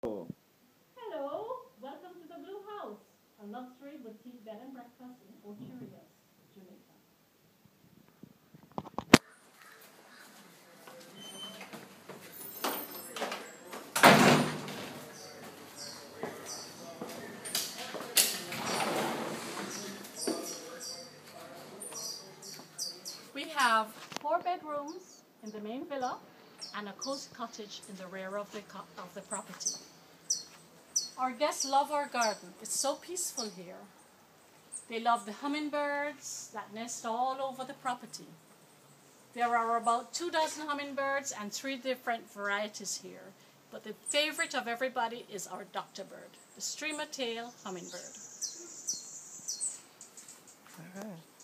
Hello, welcome to the Blue House, a luxury boutique bed and breakfast in Ocherias, Jamaica. We have 4 bedrooms in the main villa and a cozy cottage in the rear of the property. Our guests love our garden. It's so peaceful here. They love the hummingbirds that nest all over the property. There are about 2 dozen hummingbirds and 3 different varieties here. But the favorite of everybody is our doctor bird, the streamer tail hummingbird. All right.